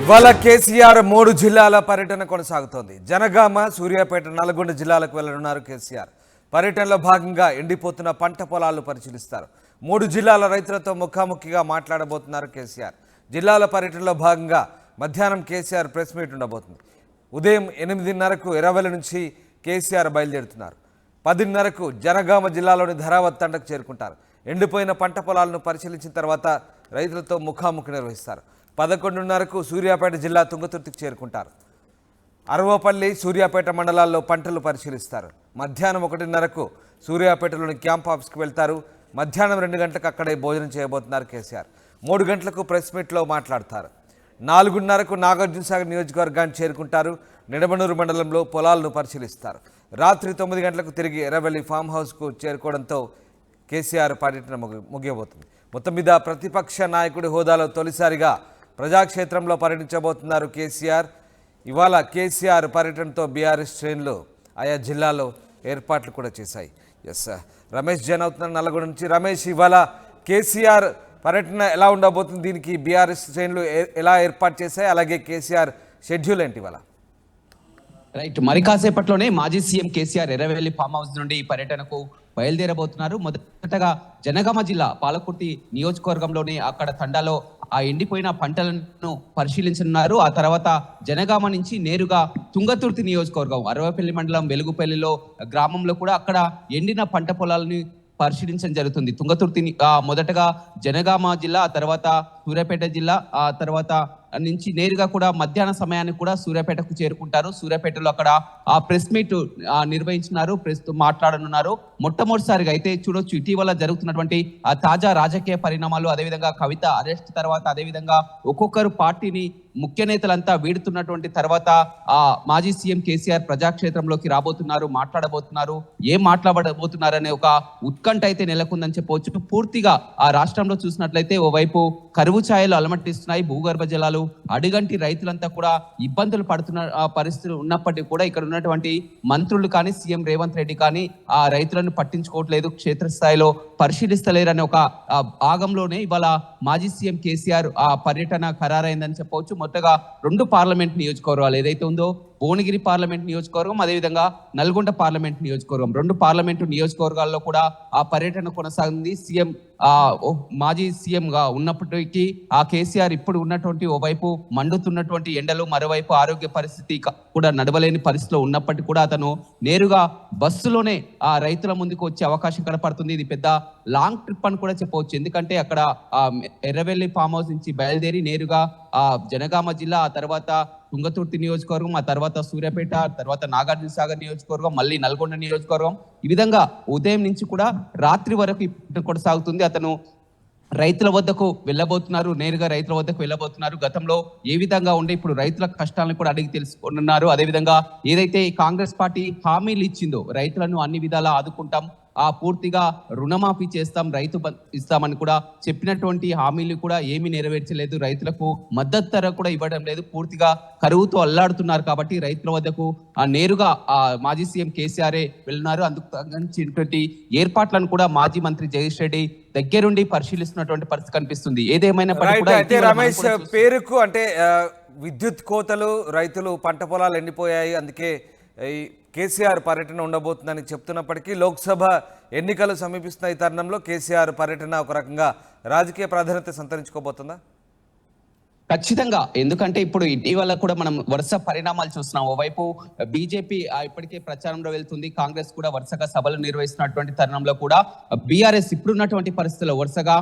ఇవాళ కేసీఆర్ 3 జిల్లాల పర్యటన కొనసాగుతోంది. జనగామ, సూర్యాపేట, నల్గొండ జిల్లాలకు వెళ్లనున్నారు కేసీఆర్. పర్యటనలో భాగంగా ఎండిపోతున్న పంట పొలాలను పరిశీలిస్తారు. 3 జిల్లాల రైతులతో ముఖాముఖిగా మాట్లాడబోతున్నారు కేసీఆర్. జిల్లాల పర్యటనలో భాగంగా మధ్యాహ్నం కేసీఆర్ ప్రెస్ మీట్ ఉండబోతుంది. ఉదయం 8:30కు ఎర్రవెల్లి నుంచి కేసీఆర్ బయలుదేరుతున్నారు. 10:30కు జనగామ జిల్లాలోని ధరావత్ తండకు చేరుకుంటారు. ఎండిపోయిన పంట పొలాలను పరిశీలించిన తర్వాత రైతులతో ముఖాముఖి నిర్వహిస్తారు. 11:30కు సూర్యాపేట జిల్లా తుంగతుర్తికి చేరుకుంటారు. అరవపల్లి, సూర్యాపేట మండలాల్లో పంటలు పరిశీలిస్తారు. మధ్యాహ్నం 1:30కు సూర్యాపేటలోని క్యాంప్ ఆఫీస్కి వెళ్తారు. మధ్యాహ్నం 2 గంటలకు అక్కడే భోజనం చేయబోతున్నారు కేసీఆర్. 3 గంటలకు ప్రెస్ మీట్లో మాట్లాడతారు. 4:30కు నాగార్జునసాగర్ నియోజకవర్గాన్ని చేరుకుంటారు. నిడమనూరు మండలంలో పొలాలను పరిశీలిస్తారు. రాత్రి 9 గంటలకు తిరిగి ఎర్రవెల్లి ఫామ్ హౌస్కు చేరుకోవడంతో కేసీఆర్ పర్యటన ముగియబోతుంది. మొత్తం మీద ప్రతిపక్ష నాయకుడి హోదాలో తొలిసారిగా ప్రజాక్షేత్రంలో పర్యటించబోతున్నారు కేసీఆర్. ఇవాళ కేసీఆర్ పర్యటనతో బీఆర్ఎస్ శ్రేణులు ఆయా జిల్లాలో ఏర్పాట్లు కూడా చేశాయి. రమేష్ జైన్ అవుతున్నారు నల్గొండ నుంచి. రమేష్, ఇవాళ కేసీఆర్ పర్యటన ఎలా ఉండబోతుంది? దీనికి బీఆర్ఎస్ శ్రేణులు ఎలా ఏర్పాటు చేశాయి? అలాగే కేసీఆర్ షెడ్యూల్ ఏంటి ఇవాళ? రైట్, మరి కాసేపట్లోనే మాజీ CM KCR Erravelli farm house నుండి ఈ పర్యటనకు బయలుదేరబోతున్నారు. మొదటగా జనగామ జిల్లా పాలకుర్తి నియోజకవర్గంలోని అక్కడ తండాలో ఆ ఎండిపోయిన పంటలను పరిశీలించనున్నారు. ఆ తర్వాత జనగామ నుంచి నేరుగా తుంగతుర్తి నియోజకవర్గం అరవపల్లి మండలం వెలుగుపల్లిలో గ్రామంలో కూడా అక్కడ ఎండిన పంట పొలాలని పరిశీలించడం జరుగుతుంది. తుంగతుర్తి మొదటగా జనగామ జిల్లా, ఆ తర్వాత సూర్యాపేట జిల్లా, ఆ తర్వాత నుంచి నేరుగా కూడా మధ్యాహ్న సమయానికి కూడా సూర్యాపేటకు చేరుకుంటారు. సూర్యాపేటలో అక్కడ ఆ ప్రెస్ మీట్ నిర్వహించినారు. ప్రెస్ తో మాట్లాడనున్నారు. మొట్టమొదటిసారిగా అయితే చూడొచ్చు ఇటీవల జరుగుతున్నటువంటి ఆ తాజా రాజకీయ పరిణామాలు, అదేవిధంగా కవిత అరెస్ట్ తర్వాత, అదేవిధంగా ఒక్కొక్కరు పార్టీని ముఖ్య నేతలంతా వీడుతున్నటువంటి తర్వాత ఆ మాజీ సీఎం కేసీఆర్ ప్రజాక్షేత్రంలోకి రాబోతున్నారు, మాట్లాడబోతున్నారు. ఏం మాట్లాడబోతున్నారు అనే ఒక ఉత్కంఠ అయితే నెలకొందని చెప్పవచ్చు. పూర్తిగా ఆ రాష్ట్రంలో చూసినట్లయితే ఓవైపు కరువు ఛాయలు అలమటిస్తున్నాయి. భూగర్భ జలాలు అడుగంటి రైతులంతా కూడా ఇబ్బందులు పడుతున్న పరిస్థితులు ఉన్నప్పటికీ కూడా ఇక్కడ ఉన్నటువంటి మంత్రులు కానీ, సీఎం రేవంత్ రెడ్డి కానీ ఆ రైతులను పట్టించుకోవట్లేదు, క్షేత్రస్థాయిలో పరిశీలిస్తలేరనే ఒక భాగంలోనే ఇవాళ మాజీ సీఎం కేసీఆర్ ఆ పర్యటన ఖరారైందని చెప్పవచ్చు. మొత్తగా 2 పార్లమెంట్ నియోజకవర్గాలు ఏదైతే ఉందో భువనగిరి పార్లమెంట్ నియోజకవర్గం, అదేవిధంగా నల్గొండ పార్లమెంట్ నియోజకవర్గం, 2 పార్లమెంటు నియోజకవర్గాల్లో కూడా ఆ పర్యటన కొనసాగింది. సీఎం మాజీ సీఎం గా ఉన్నప్పటికీ ఆ కేసీఆర్ ఇప్పుడు ఉన్నటువంటి ఓవైపు మండుతున్నటువంటి ఎండలు, మరోవైపు ఆరోగ్య పరిస్థితి కూడా నడవలేని పరిస్థితిలో ఉన్నప్పటికీ కూడా అతను నేరుగా బస్సులోనే ఆ రైతుల ముందుకు వచ్చే అవకాశం కనపడుతుంది. ఇది పెద్ద లాంగ్ ట్రిప్ అని కూడా చెప్పవచ్చు. ఎందుకంటే అక్కడ ఎర్రవెల్లి ఫామ్ హౌస్ నుంచి బయలుదేరి నేరుగా జనగామ జిల్లా, ఆ తర్వాత తుంగతుర్తి నియోజకవర్గం, ఆ తర్వాత సూర్యాపేట, తర్వాత నాగార్జున సాగర్ నియోజకవర్గం, మళ్ళీ నల్గొండ నియోజకవర్గం, ఈ విధంగా ఉదయం నుంచి కూడా రాత్రి వరకు కొనసాగుతుంది. అతను రైతుల వద్దకు వెళ్ళబోతున్నారు, నేరుగా రైతుల వద్దకు వెళ్ళబోతున్నారు. గతంలో ఏ విధంగా ఉండే ఇప్పుడు రైతుల కష్టాలను కూడా అడిగి తెలుసుకున్నారు. అదేవిధంగా ఏదైతే కాంగ్రెస్ పార్టీ హామీలు ఇచ్చిందో రైతులను అన్ని విధాలా ఆదుకుంటాం, పూర్తిగా రుణమాఫీ చేస్తాం, రైతు ఇస్తామని కూడా చెప్పినటువంటి హామీలు కూడా ఏమీ నెరవేర్చలేదు. రైతులకు మద్దతు ధర కూడా ఇవ్వడం లేదు. పూర్తిగా కరువుతో అల్లాడుతున్నారు. కాబట్టి రైతుల వద్దకు నేరుగా మాజీ సీఎం కేసీఆర్ వెళ్ళినారు. అందుకు తగ్గించినటువంటి ఏర్పాట్లను కూడా మాజీ మంత్రి జగదీష్ రెడ్డి దగ్గరుండి పరిశీలిస్తున్నటువంటి పరిస్థితి కనిపిస్తుంది. ఏదేమైనప్పటికీ కూడా రమేష్ పేరుకు అంటే విద్యుత్ కోతలు, రైతులు పంట పొలాలు ఎండిపోయాయి, అందుకే ఈ కేసీఆర్ పర్యటన ఉండబోతుందని చెప్తున్నప్పటికీ లోక్సభ ఎన్నికలు సమీపిస్తున్న ఈ తరుణంలో కేసీఆర్ పర్యటన ఒక రకంగా రాజకీయ ప్రాధాన్యత సంతరించుకోబోతుందా? ఖచ్చితంగా. ఎందుకంటే ఇప్పుడు ఇటీవల కూడా మనం వరుస పరిణామాలు చూస్తున్నాం. ఓవైపు బీజేపీ ఇప్పటికే ప్రచారంలో వెళ్తుంది, కాంగ్రెస్ కూడా వరుసగా సభలు నిర్వహిస్తున్నటువంటి తరుణంలో కూడా బీఆర్ఎస్ ఇప్పుడున్నటువంటి పరిస్థితుల్లో వరుసగా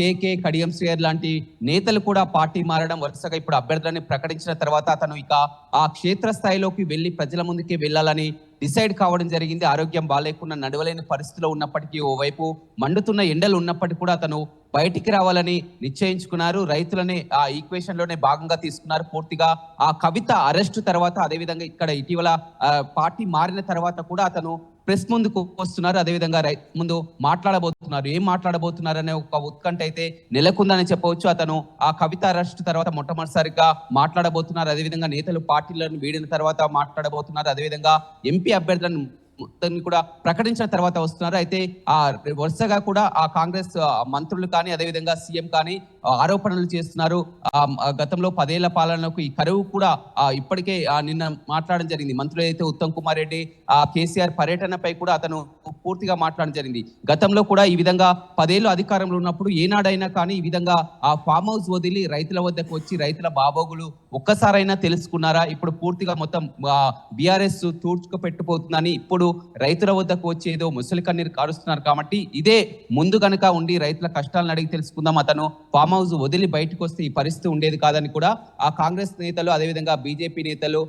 కేకే, కడియం శ్రీయర్ లాంటి నేతలు కూడా పార్టీ మారడం, వరుసగా ఇప్పుడు అభ్యర్థులని ప్రకటించిన తర్వాత అతను ఇక ఆ క్షేత్రస్థాయిలోకి వెళ్ళి ప్రజల ముందుకే వెళ్ళాలని డిసైడ్ కావడం జరిగింది. ఆరోగ్యం బాగాలేకుండా నడవలేని పరిస్థితిలో ఉన్నప్పటికీ, ఓవైపు మండుతున్న ఎండలు ఉన్నప్పటికీ కూడా అతను బయటికి రావాలని నిశ్చయించుకున్నారు. రైతులని ఆ ఈక్వేషన్ లోనే భాగంగా తీసుకున్నారు. పూర్తిగా ఆ కవిత అరెస్టు తర్వాత, అదేవిధంగా ఇక్కడ ఇటీవల పార్టీ మారిన తర్వాత కూడా అతను ప్రెస్ ముందుకు వస్తున్నారు. అదేవిధంగా ముందు మాట్లాడబోతున్నారు. ఏం మాట్లాడబోతున్నారు అనే ఒక ఉత్కంఠ అయితే నెలకొందని చెప్పవచ్చు. అతను ఆ కవిత అరెస్ట్ తర్వాత మొట్టమొదటిసారిగా మాట్లాడబోతున్నారు. అదేవిధంగా నేతలు పార్టీలను వీడిన తర్వాత మాట్లాడబోతున్నారు. అదేవిధంగా ఎంపీ అభ్యర్థులను మొత్తాన్ని కూడా ప్రకటించిన తర్వాత వస్తున్నారు. అయితే ఆ వరుసగా కూడా ఆ కాంగ్రెస్ మంత్రులు కానీ అదేవిధంగా సీఎం కానీ ఆరోపణలు చేస్తున్నారు. గతంలో 10 ఏళ్ల పాలనకు ఈ కరువు కూడా ఇప్పటికే నిన్న మాట్లాడడం జరిగింది. మంత్రులు అయితే ఉత్తమ్ కుమార్ రెడ్డి కేసీఆర్ పర్యటనపై కూడా అతను పూర్తిగా మాట్లాడడం జరిగింది. గతంలో కూడా ఈ విధంగా 10 ఏళ్ళు అధికారంలో ఉన్నప్పుడు ఏనాడైనా కానీ ఈ విధంగా ఆ ఫామ్ హౌస్ వదిలి రైతుల వద్దకు వచ్చి రైతుల బాబోగులు ఒక్కసారైనా తెలుసుకున్నారా? ఇప్పుడు పూర్తిగా మొత్తం బీఆర్ఎస్ తూర్చుకు పెట్టిపోతుందని ఇప్పుడు రైతుల వద్దకు వచ్చి ఏదో ముసలి కన్నీరు కారుస్తున్నారు. కాబట్టి ఇదే ముందు కనుక ఉండి రైతుల కష్టాలను అడిగి తెలుసుకుందాం, అతను ఫామ్ హౌస్ వదిలి బయటకు వస్తే ఈ పరిస్థితి ఉండేది కాదని కూడా ఆ కాంగ్రెస్ నేతలు అదేవిధంగా బీజేపీ నేతలు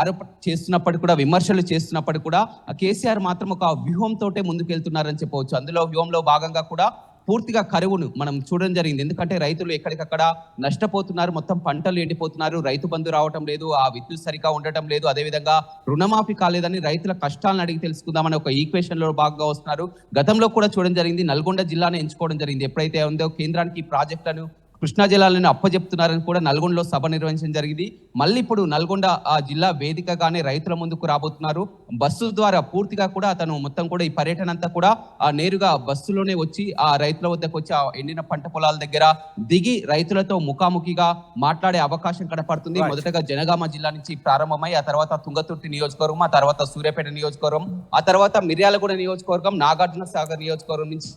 ఆరోపణ చేస్తున్నప్పటికీ కూడా, విమర్శలు చేస్తున్నప్పటికీ కూడా కేసీఆర్ మాత్రం ఒక వ్యూహంతో ముందుకెళ్తున్నారని చెప్పవచ్చు. అందులో వ్యూహంలో భాగంగా కూడా పూర్తిగా కరువును మనం చూడడం జరిగింది. ఎందుకంటే రైతులు ఎక్కడికక్కడ నష్టపోతున్నారు, మొత్తం పంటలు ఎండిపోతున్నారు, రైతు బంధు రావటం లేదు, ఆ విద్యుత్ సరిగా ఉండటం లేదు, అదేవిధంగా రుణమాఫీ కాలేదని రైతుల కష్టాలను అడిగి తెలుసుకుందామని ఒక ఈక్వేషన్ లో భాగంగా వస్తున్నారు. గతంలో కూడా చూడడం జరిగింది, నల్గొండ జిల్లాను ఎంచుకోవడం జరిగింది. ఎప్పుడైతే ఉందో కేంద్రానికి ఈ ప్రాజెక్టులను కృష్ణా జిల్లాలను అప్పజెప్తున్నారని కూడా నల్గొండలో సభ నిర్వహించడం జరిగింది. మళ్ళీ ఇప్పుడు నల్గొండ జిల్లా వేదికగానే రైతుల ముందుకు రాబోతున్నారు. బస్సు ద్వారా పూర్తిగా కూడా అతను మొత్తం కూడా ఈ పర్యటన అంతా కూడా నేరుగా బస్సులోనే వచ్చి ఆ రైతుల వద్దకు వచ్చి ఆ ఎండిన పంట పొలాల దగ్గర దిగి రైతులతో ముఖాముఖిగా మాట్లాడే అవకాశం కనపడుతుంది. మొదటగా జనగామ జిల్లా నుంచి ప్రారంభమై ఆ తర్వాత తుంగతుర్తి నియోజకవర్గం, ఆ తర్వాత సూర్యాపేట నియోజకవర్గం, ఆ తర్వాత మిర్యాలగూడ నియోజకవర్గం, నాగార్జున సాగర్ నియోజకవర్గం నుంచి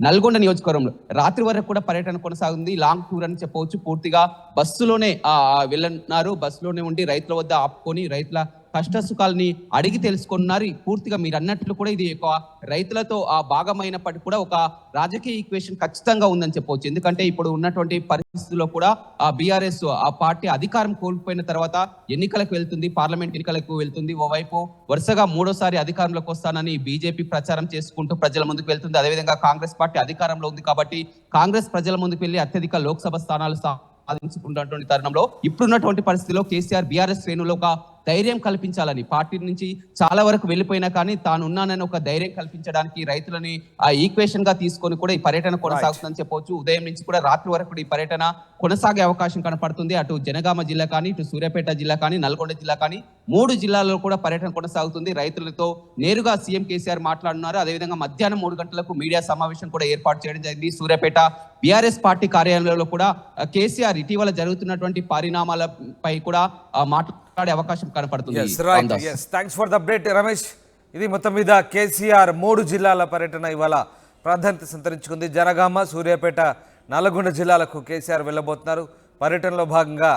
నల్గొండ నియోజకవర్గంలో రాత్రి వరకు కూడా పర్యటన కొనసాగుంది. లాంగ్ టూర్ అని చెప్పవచ్చు. పూర్తిగా బస్సులోనే వెళ్ళన్నారు. బస్సులోనే ఉండి రైతుల వద్ద ఆపుకొని రైతుల కష్ట సుఖాలని అడిగి తెలుసుకున్నారు. పూర్తిగా మీరు అన్నట్లు కూడా ఇది ఒక రైతులతో భాగమైనప్పటికీ కూడా ఒక రాజకీయ ఈక్వేషన్ ఖచ్చితంగా ఉందని చెప్పవచ్చు. ఎందుకంటే ఇప్పుడు ఉన్నటువంటి పరిస్థితుల్లో కూడా బీఆర్ఎస్ ఆ పార్టీ అధికారం కోల్పోయిన తర్వాత ఎన్నికలకు వెళ్తుంది, పార్లమెంట్ ఎన్నికలకు వెళ్తుంది. ఓవైపు వరుసగా 3వ సారి అధికారంలోకి వస్తానని బీజేపీ ప్రచారం చేసుకుంటూ ప్రజల ముందుకు వెళ్తుంది. అదేవిధంగా కాంగ్రెస్ పార్టీ అధికారంలో ఉంది కాబట్టి కాంగ్రెస్ ప్రజల ముందుకు వెళ్లి అత్యధిక లోక్సభ స్థానాలు సాధించుకున్నటువంటి తరుణంలో ఇప్పుడున్నటువంటి పరిస్థితిలో కేసీఆర్ బీఆర్ఎస్ శ్రేణులో ఒక ధైర్యం కల్పించాలని, పార్టీ నుంచి చాలా వరకు వెళ్ళిపోయినా కానీ తాను ఉన్నానని ఒక ధైర్యం కల్పించడానికి రైతులని ఆ ఈక్వేషన్ గా తీసుకొని కూడా ఈ పర్యటన కొనసాగుతుందని చెప్పవచ్చు. ఉదయం నుంచి కూడా రాత్రి వరకు ఈ పర్యటన కొనసాగే అవకాశం కనపడుతుంది. అటు జనగామ జిల్లా కానీ, ఇటు సూర్యాపేట జిల్లా కానీ, నల్గొండ జిల్లా కానీ 3 జిల్లాల్లో కూడా పర్యటన కొనసాగుతుంది. రైతులతో నేరుగా సీఎం కేసీఆర్ మాట్లాడుతున్నారు. అదేవిధంగా మధ్యాహ్నం 3 గంటలకు మీడియా సమావేశం కూడా ఏర్పాటు చేయడం జరిగింది. సూర్యాపేట బీఆర్ఎస్ పార్టీ కార్యాలయంలో కూడా కేసీఆర్ ఇటీవల జరుగుతున్నటువంటి పరిణామాలపై కూడా మాట్లాడే అవకాశం కనపడుతుంది. Thanks for the update Ramesh. ఇది మొత్తం మీద కేసీఆర్ 3 జిల్లాల పర్యటన ఇవాళ ప్రాధాన్యత సంతరించుకుంది. జనగామ, సూర్యాపేట, నల్గొండ జిల్లాలకు కేసీఆర్ వెళ్ళబోతున్నారు. పర్యటనలో భాగంగా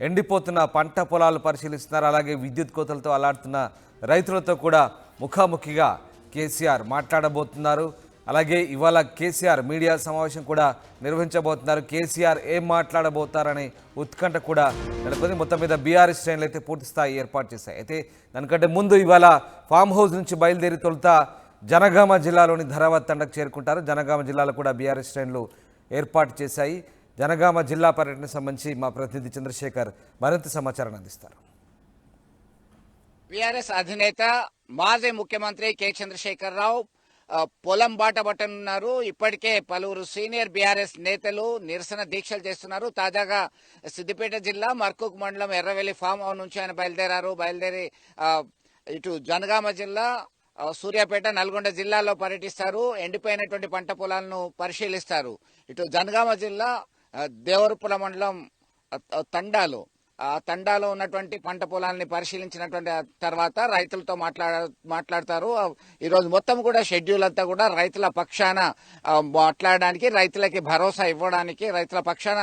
ఎండిపోతున్న పంట పొలాలు పరిశీలిస్తున్నారు. అలాగే విద్యుత్ కోతలతో అలాడుతున్న రైతులతో కూడా ముఖాముఖిగా కేసీఆర్ మాట్లాడబోతున్నారు. అలాగే ఇవాళ కేసీఆర్ మీడియా సమావేశం కూడా నిర్వహించబోతున్నారు. కేసీఆర్ ఏం మాట్లాడబోతారనే ఉత్కంఠ కూడా నెలకొంది. మొత్తం మీద బీఆర్ఎస్ శ్రేణులు అయితే పూర్తి స్థాయి ఏర్పాటు చేశాయి. అయితే దానికంటే ముందు ఇవాళ ఫామ్ హౌస్ నుంచి బయలుదేరి తొలుత జనగామ జిల్లాలోని ధరావత్ తండకు చేరుకుంటారు. జనగామ జిల్లాలో కూడా బీఆర్ఎస్ శ్రేణులు ఏర్పాటు చేశాయి. జనగామ జిల్లా పర్యటనకు సంబంధించి మా ప్రతినిధి చంద్రశేఖర్ మరింత సమాచారాన్ని అందిస్తారు. బీఆర్ఎస్ అధినేత మాజీ ముఖ్యమంత్రి కె చంద్రశేఖరరావు పొలం బాట పట్టనున్నారు. ఇప్పటికే పలువురు సీనియర్ బీఆర్ఎస్ నేతలు నిరసన దీక్షలు చేస్తున్నారు. తాజాగా సిద్దిపేట జిల్లా మర్కూక్ మండలం ఎర్రవెల్లి ఫామ్ హౌస్ నుంచి ఆయన బయలుదేరి ఇటు జనగామ జిల్లా, సూర్యాపేట, నల్గొండ జిల్లాలో పర్యటిస్తారు. ఎండిపోయినటువంటి పంట పొలాలను పరిశీలిస్తారు. ఇటు జనగామ జిల్లా దేవరపుల మండలం తండాలో ఉన్నటువంటి పంట పొలాలని పరిశీలించినటువంటి తర్వాత రైతులతో మాట్లాడతారు. ఈరోజు మొత్తం కూడా షెడ్యూల్ అంతా కూడా రైతుల పక్షాన మాట్లాడడానికి, రైతులకి భరోసా ఇవ్వడానికి, రైతుల పక్షాన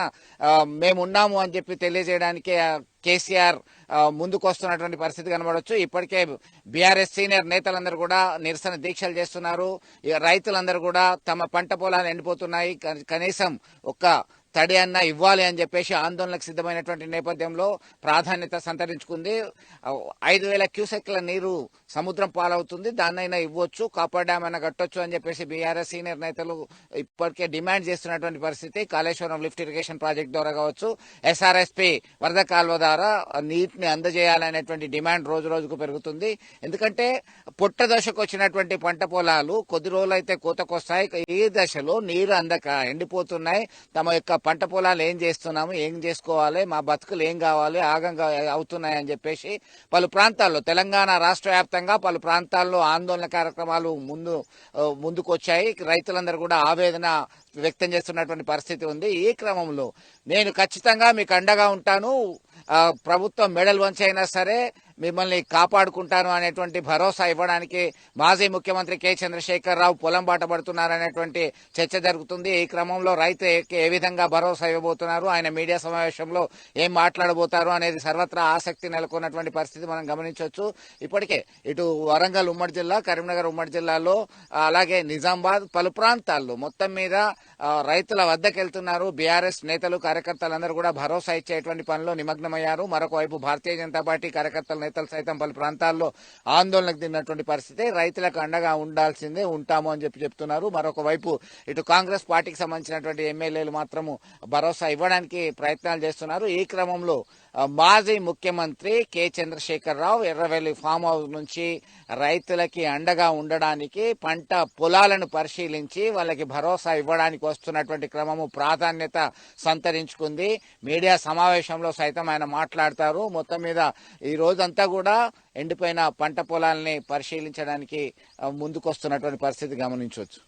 మేమున్నాము అని చెప్పి తెలియజేయడానికి కేసీఆర్ ముందుకు వస్తున్నటువంటి పరిస్థితి కనబడవచ్చు. ఇప్పటికే బీఆర్ఎస్ సీనియర్ నేతలందరూ కూడా నిరసన దీక్షలు చేస్తున్నారు. రైతులందరూ కూడా తమ పంట పొలాలు ఎండిపోతున్నాయి, కనీసం ఒక్క తడి అన్న ఇవ్వాలి అని చెప్పేసి ఆందోళనకు సిద్ధమైనటువంటి నేపథ్యంలో ప్రాధాన్యత సంతరించుకుంది. 5,000 క్యూసెక్ల నీరు సముద్రం పాలవుతుంది, దాన్నైనా ఇవ్వచ్చు, కాపర్ డ్యామ్ అయినా కట్టొచ్చు అని చెప్పేసి బీఆర్ఎస్ సీనియర్ నేతలు ఇప్పటికే డిమాండ్ చేస్తున్నటువంటి పరిస్థితి. కాళేశ్వరం లిఫ్ట్ ఇరిగేషన్ ప్రాజెక్ట్ ద్వారా కావచ్చు, ఎస్ఆర్ఎస్పీ వరద కాల్వ ద్వారా నీటిని అందజేయాలనేటువంటి డిమాండ్ రోజు రోజుకు పెరుగుతుంది. ఎందుకంటే పొట్ట దశకు వచ్చినటువంటి పంట పొలాలు కొద్ది రోజులైతే కోతకొస్తాయి. ఈ దశలో నీరు అందక ఎండిపోతున్నాయి. తమ యొక్క పంట పొలాలు ఏం చేస్తున్నాము, ఏం చేసుకోవాలి, మా బతుకులు ఏం కావాలి, ఆగంగా అవుతున్నాయి అని చెప్పేసి పలు ప్రాంతాల్లో తెలంగాణ రాష్ట్ర వ్యాప్తంగా పలు ప్రాంతాల్లో ఆందోళన కార్యక్రమాలు ముందుకు వచ్చాయి. రైతులందరూ కూడా ఆవేదన వ్యక్తం చేస్తున్నటువంటి పరిస్థితి ఉంది. ఈ క్రమంలో నేను ఖచ్చితంగా మీకు అండగా ఉంటాను, ప్రభుత్వం మెడల్ వంచైనా సరే మిమ్మల్ని కాపాడుకుంటాను అనేటువంటి భరోసా ఇవ్వడానికి మాజీ ముఖ్యమంత్రి కె చంద్రశేఖరరావు పొలం బాట పడుతున్నారనేటువంటి చర్చ జరుగుతుంది. ఈ క్రమంలో రైతు ఏ విధంగా భరోసా ఇవ్వబోతున్నారు, ఆయన మీడియా సమావేశంలో ఏం మాట్లాడబోతారు అనేది సర్వత్రా ఆసక్తి నెలకొన్నటువంటి పరిస్థితి మనం గమనించవచ్చు. ఇప్పటికే ఇటు వరంగల్ ఉమ్మడి జిల్లా, కరీంనగర్ ఉమ్మడి జిల్లాలో, అలాగే నిజామాబాద్ పలు ప్రాంతాల్లో మొత్తం మీద రైతుల వద్దకు వెళ్తున్నారు. బీఆర్ఎస్ నేతలు, కార్యకర్తలందరూ కూడా భరోసా ఇచ్చేటువంటి పనిలో నిమగ్నమయ్యారు. మరొక వైపు భారతీయ జనతా పార్టీ కార్యకర్తల నేతలు సైతం పలు ప్రాంతాల్లో ఆందోళనకు దిగినటువంటి పరిస్థితి. రైతులకు అండగా ఉండాల్సిందే, ఉంటాము అని చెప్తున్నారు. మరొక వైపు ఇటు కాంగ్రెస్ పార్టీకి సంబంధించినటువంటి ఎమ్మెల్యేలు మాత్రము భరోసా ఇవ్వడానికి ప్రయత్నాలు చేస్తున్నారు. ఈ క్రమంలో మాజీ ముఖ్యమంత్రి K Chandrashekar Rao Erravelli farm house నుంచి రైతులకి అండగా ఉండడానికి పంట పొలాలను పరిశీలించి వాళ్ళకి భరోసా ఇవ్వడానికి వస్తున్నటువంటి క్రమము ప్రాధాన్యత సంతరించుకుంది. మీడియా సమావేశంలో సైతం ఆయన మాట్లాడతారు. మొత్తం మీద ఈ రోజంతా కూడా ఎండిపోయిన పంట పొలాలని పరిశీలించడానికి ముందుకొస్తున్నటువంటి పరిస్థితి గమనించవచ్చు.